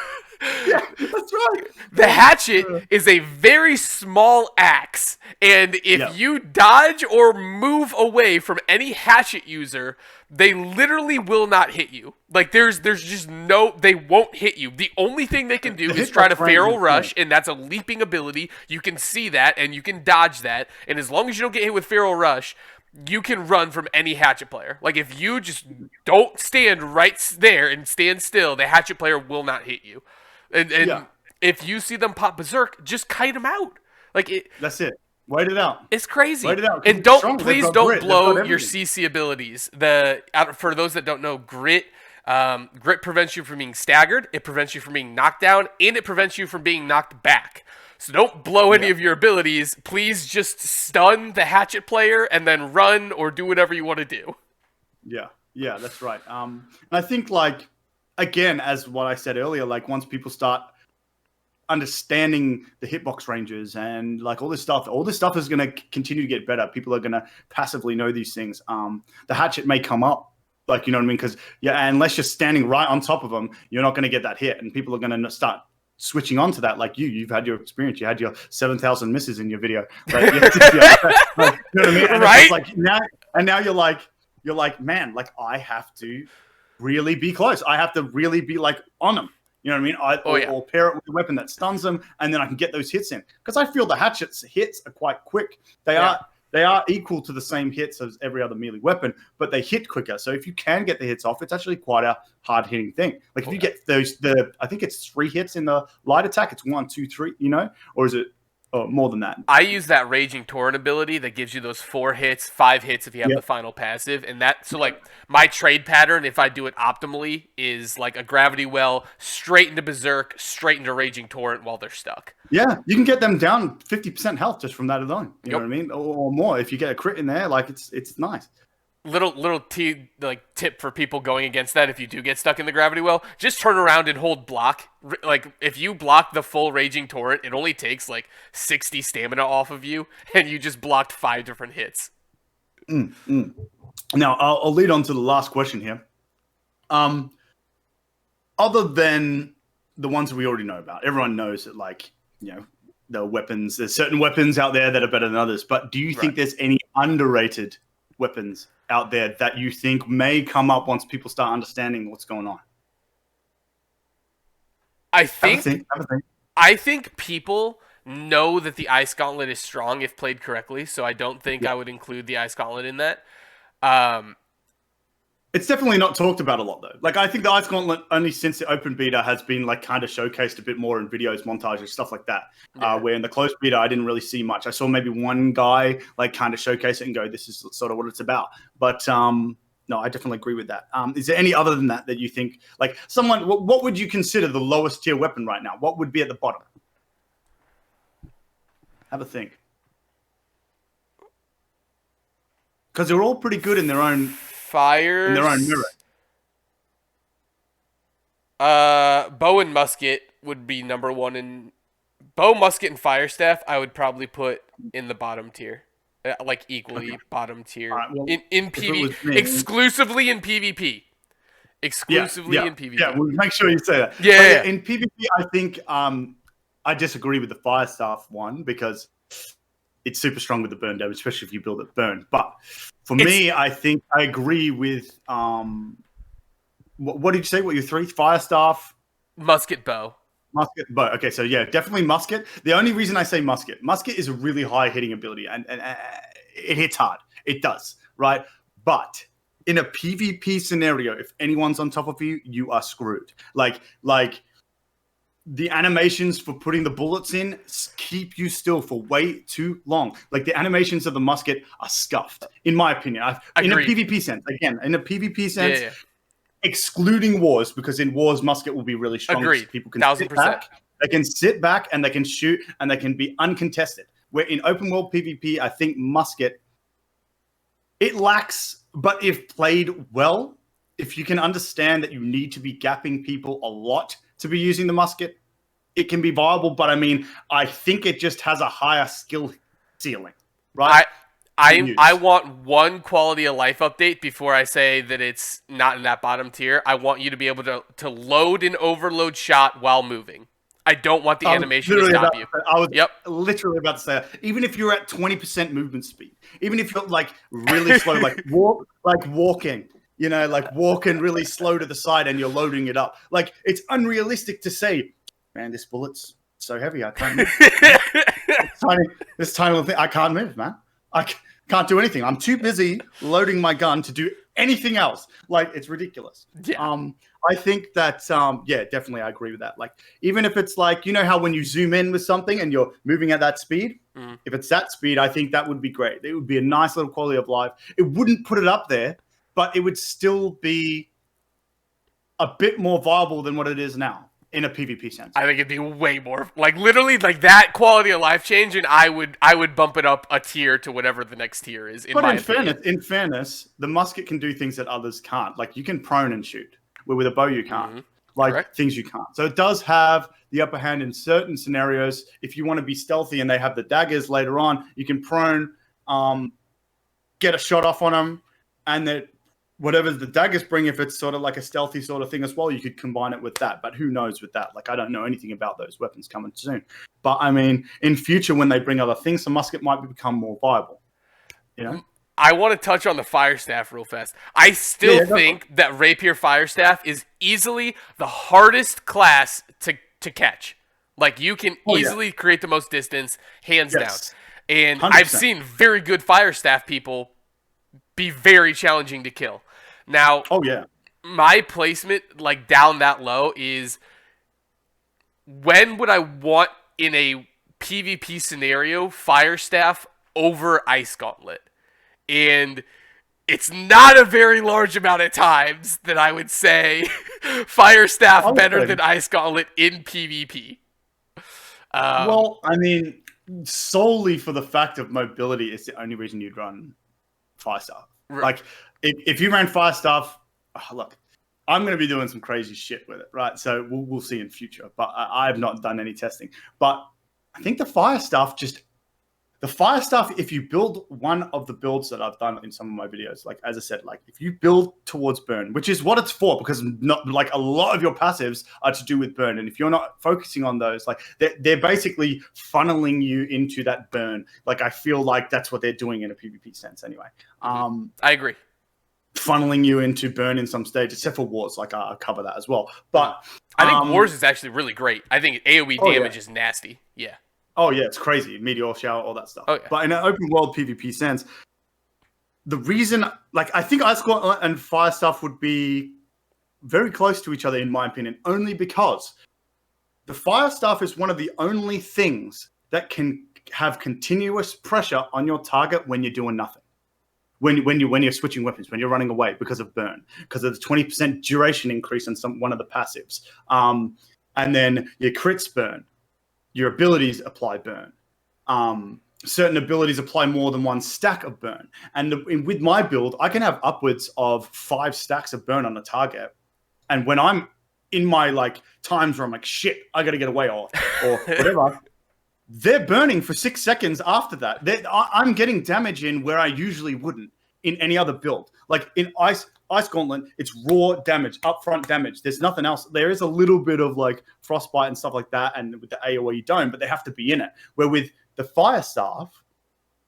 Yeah, that's right. The hatchet is a very small axe, and if you dodge or move away from any hatchet user, they literally will not hit you. Like there's just they won't hit you. The only thing they can do is try to feral rush, and that's a leaping ability. You can see that, and you can dodge that, and as long as you don't get hit with feral rush, you can run from any hatchet player. Like if you just don't stand right there and stand still, the hatchet player will not hit you. And if you see them pop berserk, just kite them out. Like that's it. Wait it out. It's crazy. Wait it out. And please don't blow your CC abilities. For those that don't know, grit prevents you from being staggered. It prevents you from being knocked down, and it prevents you from being knocked back. So don't blow any of your abilities. Please just stun the hatchet player and then run or do whatever you want to do. Yeah, that's right. And I think like. Again, as what I said earlier, like once people start understanding the hitbox ranges and like all this stuff is going to continue to get better. People are going to passively know these things. The hatchet may come up, like, you know what I mean? Because, unless you're standing right on top of them, you're not going to get that hit. And people are going to start switching on to that. Like you've had your experience. You had your 7,000 misses in your video. Like, you know what I mean? And right? It's like now you're like, man, like I have to really be close. I have to really be like on them. You know what I mean? Or pair it with a weapon that stuns them, and then I can get those hits in. Because I feel the hatchet's hits are quite quick. They are equal to the same hits as every other melee weapon, but they hit quicker. So if you can get the hits off, it's actually quite a hard hitting thing. Like if you get I think it's 3 hits in the light attack. It's 1, 2, 3. You know, or is it? Oh, more than that. I use that Raging Torrent ability that gives you those 4 hits, 5 hits if you have the final passive. And like my trade pattern, if I do it optimally, is like a Gravity Well, straight into Berserk, straight into Raging Torrent while they're stuck. Yeah, you can get them down 50% health just from that alone. You know what I mean? Or more. If you get a crit in there, like it's nice. Little tip for people going against that, if you do get stuck in the Gravity Well, just turn around and hold block. Like if you block the full Raging Torrent, it only takes like 60 stamina off of you, and you just blocked 5 different hits. Now I'll lead on to the last question here. Other than the ones that we already know about, everyone knows that, like, you know, the weapons. There's certain weapons out there that are better than others. But do you think there's any underrated weapons out there that you think may come up once people start understanding what's going on? I think people know that the Ice Gauntlet is strong if played correctly, so I don't think I would include the Ice Gauntlet in that. It's definitely not talked about a lot though. Like I think the Ice Gauntlet only since the open beta has been like kind of showcased a bit more in videos, montages, stuff like that. Yeah. Where in the closed beta I didn't really see much. I saw maybe one guy like kind of showcase it and go, "This is sort of what it's about." But no, I definitely agree with that. Is there any other than that that you think like someone? What would you consider the lowest tier weapon right now? What would be at the bottom? Have a think. Because they're all pretty good in their own merit. Bow and musket would be number one in bow, musket, and fire staff. I would probably put in the bottom tier, like equally bottom tier Well, in PvP, exclusively in PvP. Exclusively in PvP. Yeah, we'll make sure you say that. Yeah. In PvP, I think I disagree with the fire staff one because it's super strong with the burn damage, especially if you build it burn. But for me, I think I agree with what did you say? What your three? Fire staff, musket, bow. Musket, bow. Okay, so yeah, definitely musket. The only reason I say musket is a really high hitting ability, and it hits hard. It does, right? But in a PvP scenario, if anyone's on top of you, you are screwed. Like the animations for putting the bullets in keep you still for way too long. Like the animations of the musket are scuffed, in my opinion. In a PvP sense, again, in a PvP sense, excluding wars, because in wars, musket will be really strong. Agreed. People can sit back, they can sit back and they can shoot and they can be uncontested. Where in open world PvP, I think musket, it lacks, but if played well, if you can understand that you need to be gapping people a lot to be using the musket, it can be viable. But I mean, I think it just has a higher skill ceiling, right? I want one quality of life update before I say that it's not in that bottom tier. I want you to be able to load and overload shot while moving. I don't want the animation to stop you. I was literally about to say that. Even if you're at 20% movement speed, even if you're like really slow, like walking, you know, like walking really slow to the side and you're loading it up. Like it's unrealistic to say, man, this bullet's so heavy, I can't move. this tiny little thing, I can't move, man. I can't do anything. I'm too busy loading my gun to do anything else. Like it's ridiculous. Yeah. I think that definitely I agree with that. Like even if it's like, you know how when you zoom in with something and you're moving at that speed, if it's that speed, I think that would be great. It would be a nice little quality of life. It wouldn't put it up there, but it would still be a bit more viable than what it is now in a PvP sense. I think it'd be way more, like literally like that quality of life change, and I would bump it up a tier to whatever the next tier is. In fairness, the musket can do things that others can't. Like you can prone and shoot, where with a bow you can't. Like things you can't. So it does have the upper hand in certain scenarios. If you want to be stealthy and they have the daggers later on, you can prone, get a shot off on them, and that whatever the daggers bring, if it's sort of like a stealthy sort of thing as well, you could combine it with that. But who knows with that? Like I don't know anything about those weapons coming soon. But I mean, in future when they bring other things, the musket might become more viable. You know. I want to touch on the fire staff real fast. I still think that rapier fire staff is easily the hardest class to catch. Like you can easily create the most distance, hands down. And 100%. I've seen very good fire staff people be very challenging to kill. Now, my placement like down that low is when would I want in a PvP scenario fire staff over ice gauntlet? And it's not a very large amount of times that I would say fire staff better than ice gauntlet in PvP. Well, I mean, solely for the fact of mobility is the only reason you'd run fire staff. Right. Like if you ran fire staff, look, I'm going to be doing some crazy shit with it, right? So we'll see in future. But I have not done any testing. But I think the fire staff, if you build one of the builds that I've done in some of my videos, like as I said, like if you build towards burn, which is what it's for, because not like a lot of your passives are to do with burn, and if you're not focusing on those, like they're basically funneling you into that burn. Like I feel like that's what they're doing in a PvP sense, anyway. I agree. Funneling you into burn in some stage, except for wars. Like I'll cover that as well. But I think wars is actually really great. I think AoE damage is nasty. Yeah. Oh, yeah, it's crazy. Meteor shower, all that stuff. Oh, yeah. But in an open world PvP sense, the reason, like, I think Ice Gauntlet and Fire Staff would be very close to each other, in my opinion, only because the Fire Staff is one of the only things that can have continuous pressure on your target when you're doing nothing. When you're switching weapons, when you're running away because of burn, because of the 20% duration increase on one of the passives, and then your crits burn, your abilities apply burn. Certain abilities apply more than one stack of burn, and with my build, I can have upwards of 5 stacks of burn on a target, and when I'm in my like times where I'm like shit, I got to get away or whatever. They're burning for 6 seconds after that. I'm getting damage in where I usually wouldn't in any other build. Like in Ice Gauntlet, it's raw damage, upfront damage. There's nothing else. There is a little bit of like frostbite and stuff like that, and with the AoE you don't, but they have to be in it. Where with the Fire Staff,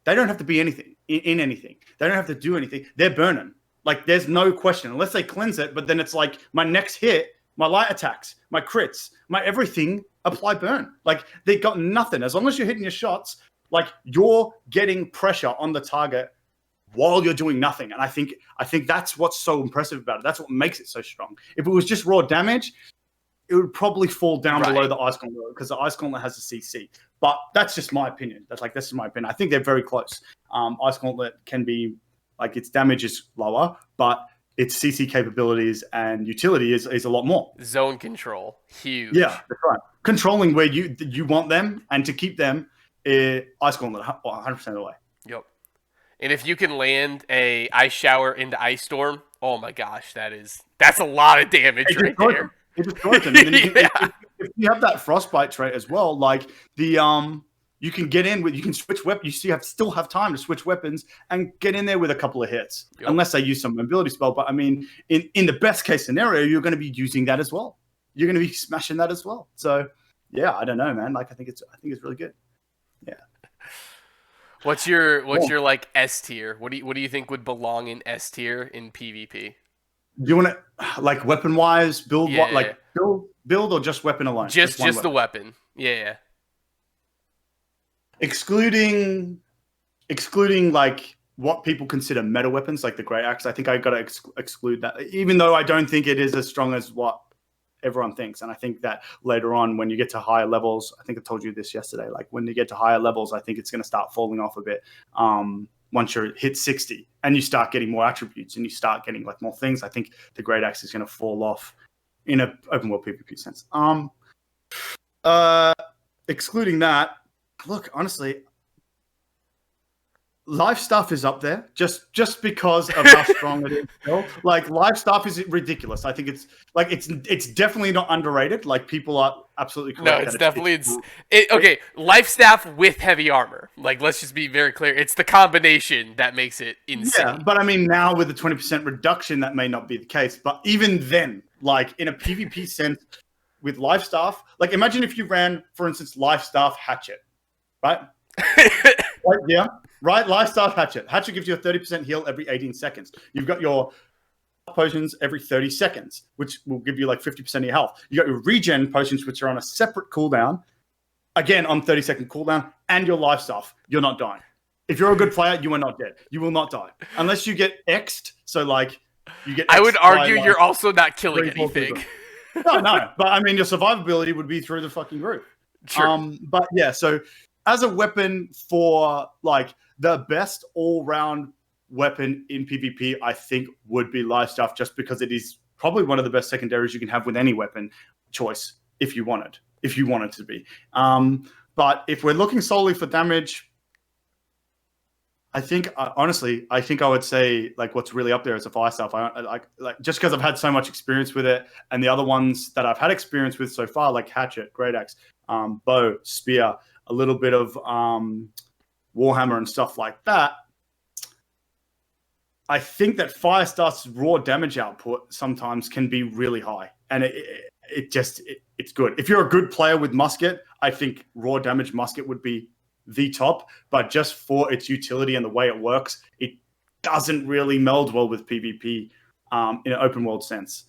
they don't have to be anything in anything. They don't have to do anything. They're burning. Like there's no question, unless they cleanse it. But then it's like my next hit, my light attacks, my crits, my everything apply burn. Like they got nothing. As long as you're hitting your shots, like you're getting pressure on the target while you're doing nothing. And I think that's what's so impressive about it. That's what makes it so strong. If it was just raw damage, it would probably fall down below the Ice Gauntlet because the Ice Gauntlet has a CC. But that's just my opinion. That's just my opinion. I think they're very close. Ice Gauntlet can be like its damage is lower, but its CC capabilities and utility is a lot more. Zone control, huge. Yeah, that's right. Controlling where you want them and to keep them, Ice Gauntlet 100% of the way. Yep. And if you can land a Ice Shower into Ice Storm, oh my gosh, that's a lot of damage right there. It destroys them. And then if you have that Frostbite trait as well, like you can get in with, you can switch weapons. You still have time to switch weapons and get in there with a couple of hits, unless they use some mobility spell. But I mean, in the best case scenario, you're going to be using that as well. You're going to be smashing that as well. So yeah, I don't know, man. Like I think it's really good. Yeah. What's your like S tier? What do you think would belong in S tier in PvP? Do you want to like weapon wise build build or just weapon alone? Just the weapon. Yeah. Excluding like what people consider meta weapons, like the Great Axe. I think I got to exclude that, even though I don't think it is as strong as what everyone thinks. And I think that later on, when you get to higher levels, I think I told you this yesterday, like when you get to higher levels, I think it's going to start falling off a bit. Once you hit 60 and you start getting more attributes and you start getting like more things, I think the Great Axe is going to fall off in an open world PvP sense. Excluding that, look, honestly, Life Staff is up there just because of how strong it is. Still. Like Life Staff is ridiculous. I think it's definitely not underrated. Like people are absolutely correct. No, it's definitely okay. Life Staff with heavy armor. Like let's just be very clear. It's the combination that makes it insane. Yeah, but I mean now with the 20% reduction, that may not be the case. But even then, like in a PvP sense, with Life Staff, like imagine if you ran, for instance, Life Staff Hatchet, right? Right, yeah. Right, Life Staff Hatchet. Hatchet gives you a 30% heal every 18 seconds. You've got your potions every 30 seconds, which will give you like 50% of your health. You got your regen potions, which are on a separate cooldown, again on 30-second cooldown, and your Life Staff. You're not dying. If you're a good player, you are not dead. You will not die unless you get X'd. So like you get. I would argue you're also not killing anything. No, but I mean your survivability would be through the fucking roof. Sure. But yeah, so as a weapon for like the best all-round weapon in PvP, I think would be Life Staff, just because it is probably one of the best secondaries you can have with any weapon choice if you want it to be. But if we're looking solely for damage, I think honestly, I would say like what's really up there is a Fire Staff. I like just because I've had so much experience with it, and the other ones that I've had experience with so far, like Hatchet, Great Axe, Bow, Spear, a little bit of Warhammer and stuff like that. I think that Fire Staff's raw damage output sometimes can be really high, and it's good. If you're a good player with musket, I think raw damage musket would be the top, but just for its utility and the way it works, it doesn't really meld well with PvP in an open world sense,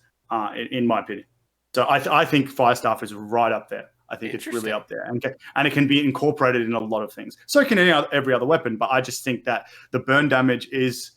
in my opinion. So I think Fire Staff is right up there. I think it's really up there, and it can be incorporated in a lot of things. So can every other weapon, but I just think that the burn damage is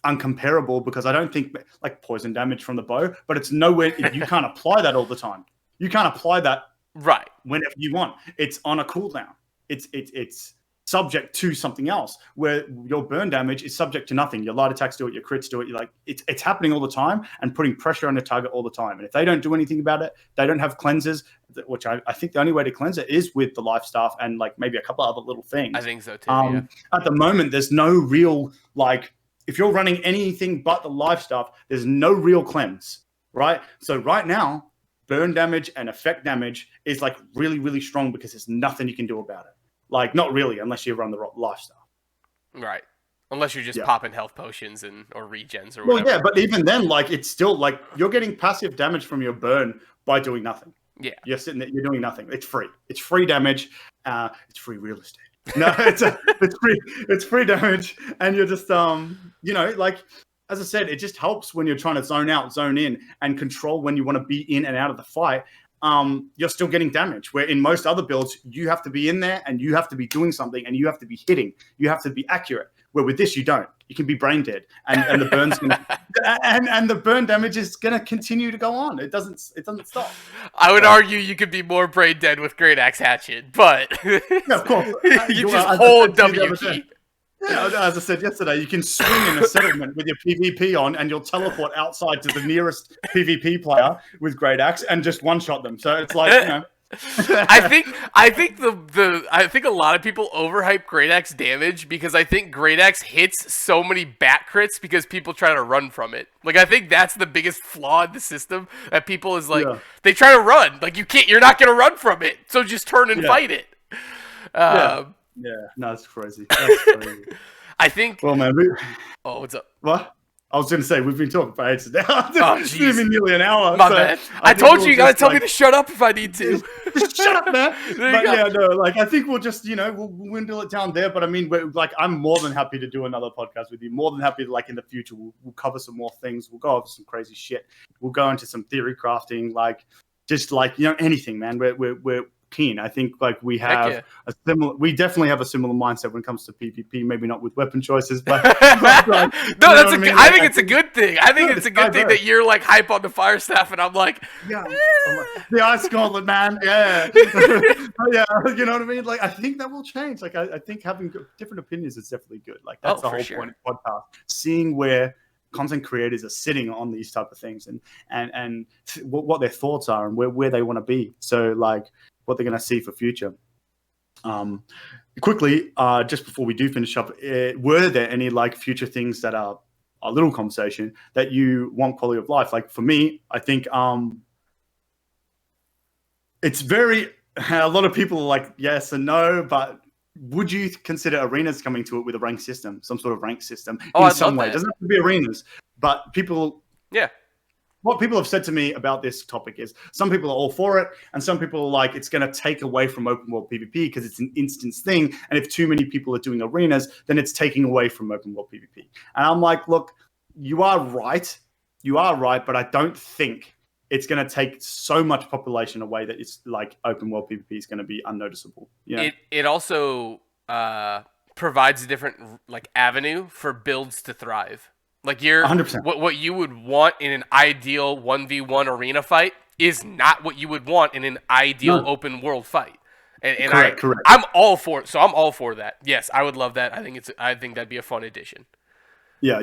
uncomparable because I don't think like poison damage from the bow, but it's nowhere. You can't apply that all the time. You can't apply that Right. whenever you want. It's on a cooldown. It's subject to something else, where your burn damage is subject to nothing. Your light attacks do it, your crits do it. You're like, it's happening all the time and putting pressure on the target all the time. And if they don't do anything about it, they don't have cleansers, which I think the only way to cleanse it is with the life staff and like maybe a couple of other little things. I think so too. Yeah. At the moment, there's no real, like, if you're running anything but the life staff, there's no real cleanse, right? So right now, burn damage and effect damage is like really, really strong because there's nothing you can do about it. Like, not really, unless you run the life staff. Right. Unless you're just popping health potions or regens or whatever. Well, yeah, but even then, like, it's still like you're getting passive damage from your burn by doing nothing. Yeah. You're sitting there, you're doing nothing. It's free. It's free damage. It's free real estate. No, it's free damage. And you're just, like, as I said, it just helps when you're trying to zone out, zone in, and control when you want to be in and out of the fight. You're still getting damage, where in most other builds, you have to be in there and you have to be doing something and you have to be hitting. You have to be accurate. Where with this, you don't. You can be brain dead, and the burn's gonna, and the burn damage is gonna continue to go on. It doesn't stop. I would argue you could be more brain dead with Great Axe Hatchet, but yeah, of course, you just hold W key. Yeah, as I said yesterday, you can swing in a settlement with your PvP on, and you'll teleport outside to the nearest PvP player with Great Axe and just one shot them. So it's like, I think a lot of people overhype Great Axe damage because I think Great Axe hits so many bat crits because people try to run from it. Like, I think that's the biggest flaw in the system, that people is like, they try to run. Like, you're not gonna run from it, so just turn and fight it. Yeah, no, it's crazy. That's crazy. I think. Well, man. Oh, what's up? What? I was going to say, we've been talking for ages now. It's been nearly an hour. My bad. I told you gotta tell me to shut up if I need to. Just shut up, man. But yeah, no, like, I think we'll just, we'll dwindle it down there. But I mean, I'm more than happy to do another podcast with you. More than happy to, like, in the future, we'll cover some more things. We'll go over some crazy shit. We'll go into some theory crafting, like, just like, anything, man. We're keen. I think, like, we definitely have a similar mindset when it comes to PvP. Maybe not with weapon choices, but like, no, that's I think it's a good thing. I think it's a good thing that you're like hype on the fire staff, and I'm like, the Ice Gauntlet, man. Yeah, yeah. You know what I mean? Like, I think that will change. Like, I think having different opinions is definitely good. Like, that's the whole point of podcast. Seeing where content creators are sitting on these type of things and what their thoughts are and where they want to be. So, like, what they're going to see for future. Quickly, just before we do finish up, were there any, like, future things that are a little conversation that you want quality of life? Like, for me, I think it's very, a lot of people are like yes and no, but would you consider arenas coming to it with a rank system, some sort of rank system in some way? It doesn't have to be arenas, but people... Yeah. What people have said to me about this topic is some people are all for it, and some people are like, it's going to take away from open world PvP because it's an instance thing. And if too many people are doing arenas, then it's taking away from open world PvP. And I'm like, look, you are right. You are right, but I don't think it's going to take so much population away that it's like open world PvP is going to be unnoticeable. Yeah. It also provides a different, like, avenue for builds to thrive. Like, 100%. What you would want in an ideal 1v1 arena fight is not what you would want in an ideal open world fight. And correct. I'm all for it. So I'm all for that. Yes, I would love that. I think that'd be a fun addition. Yeah.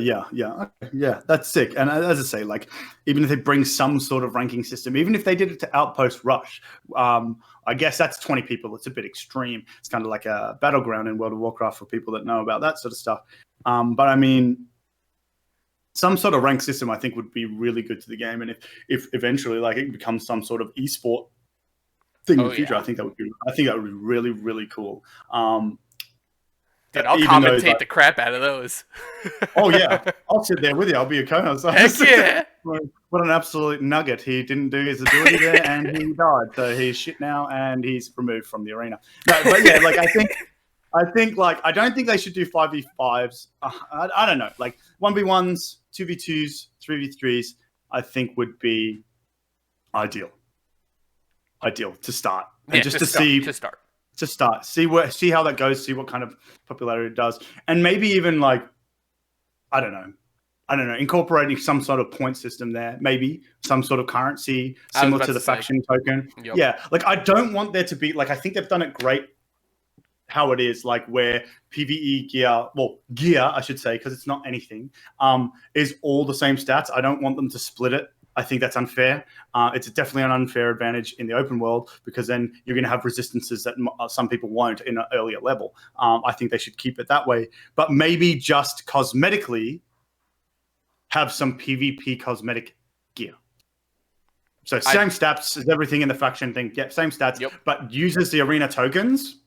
That's sick. And as I say, like, even if they bring some sort of ranking system, even if they did it to Outpost Rush, I guess that's 20 people. It's a bit extreme. It's kind of like a battleground in World of Warcraft for people that know about that sort of stuff. But I mean, some sort of rank system, I think, would be really good to the game. And if eventually, like, it becomes some sort of esport thing in the future, I think that would be really, really cool. Dude, I'll commentate the crap out of those. Oh yeah, I'll sit there with you. I'll be a co-host. Heck yeah! What an absolute nugget! He didn't do his ability there, and he died. So he's shit now, and he's removed from the arena. No, but yeah, like, I think, like, I don't think they should do 5v5s. I don't know, like 1v1s, 2v2s, 3v3s. I think would be ideal to start, and just to start, see how that goes, see what kind of popularity it does, and maybe even, like, I don't know, I don't know, incorporating some sort of point system there, maybe some sort of currency I was similar about to the to say. faction token. Yep. Yeah, like I don't want there to be like I think they've done it great how it is, like where PvE gear, I should say, because it's not anything, is all the same stats. I don't want them to split it. I think that's unfair. It's definitely an unfair advantage in the open world because then you're going to have resistances that some people won't in an earlier level. I think they should keep it that way, but maybe just cosmetically have some PvP cosmetic gear. So same stats as everything in the faction thing. Yeah, same stats, but uses the arena tokens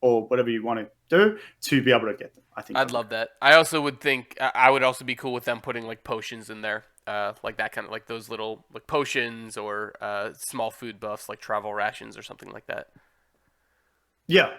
or whatever you want to do to be able to get them. I think I'd love that. I also would think I would also be cool with them putting like potions in there, like that kind of like those little like potions or small food buffs like travel rations or something like that. Yeah,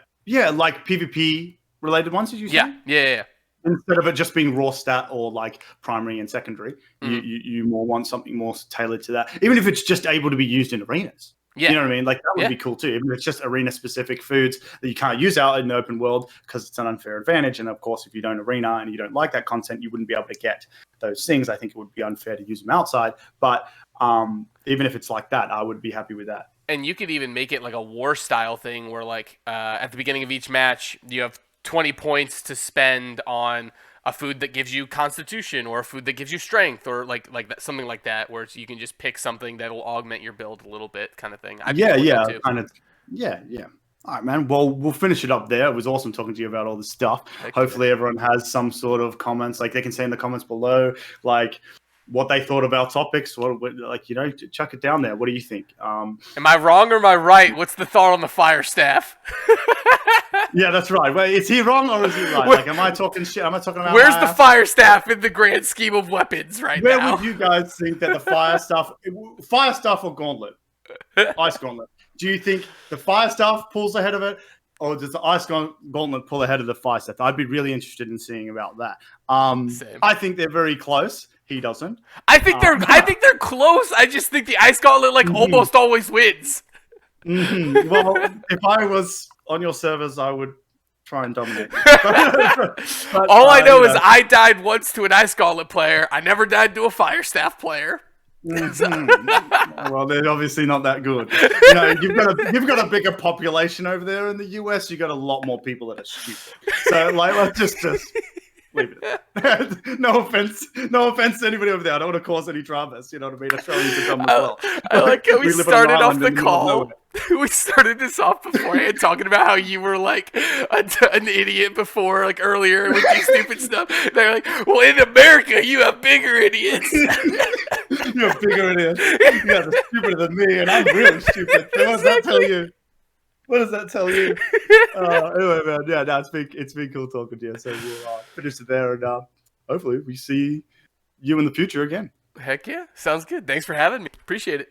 like PvP related ones, as you say. Yeah. Instead of it just being raw stat or like primary and secondary, you more want something more tailored to that. Even if it's just able to be used in arenas. Yeah. You know what I mean? Like that would be cool too. Even if it's just arena specific foods that you can't use out in the open world because it's an unfair advantage. And of course, if you don't arena and you don't like that content, you wouldn't be able to get those things. I think it would be unfair to use them outside. But even if it's like that, I would be happy with that. And you could even make it like a war style thing where like at the beginning of each match, you have 20 points to spend on a food that gives you constitution or a food that gives you strength or like that, something like that, where you can just pick something that'll augment your build a little bit, kind of thing. Yeah. All right, man. Well, we'll finish it up there. It was awesome talking to you about all this stuff. Hopefully everyone has some sort of comments. Like they can say in the comments below, like what they thought about topics. What like, you know, chuck it down there. What do you think? Am I wrong or am I right? What's the thought on the fire staff? Yeah, that's right. Wait, is he wrong or is he right? Like, am I talking shit? Am I talking about where's the fire staff in the grand scheme of weapons now? Where would you guys think that the fire staff or gauntlet? Ice gauntlet. Do you think the fire staff pulls ahead of it, or does the ice gauntlet pull ahead of the fire staff? I'd be really interested in seeing about that. I think they're very close. He doesn't. I think they're close. I just think the ice gauntlet like almost always wins. Well, if I was on your servers, I would try and dominate. But, all I know is I died once to an ice gauntlet player. I never died to a fire staff player. Well, they're obviously not that good. You know, you've got a bigger population over there in the US. You got a lot more people that are stupid. So, like, let's just leave it. No offense to anybody over there. I don't want to cause any dramas. You know what I mean? Australians are dumb as well. I like how we started off the call. We started this off beforehand talking about how you were like an idiot before, like earlier with these stupid stuff. They're like, well, in America, you have bigger idiots. You have bigger idiots. You guys are stupider than me, and I'm really stupid. So what does that tell you? What does that tell you? Anyway, man, yeah, no, it's been cool talking to you. So we'll finish it there, and hopefully we see you in the future again. Heck yeah, sounds good. Thanks for having me. Appreciate it.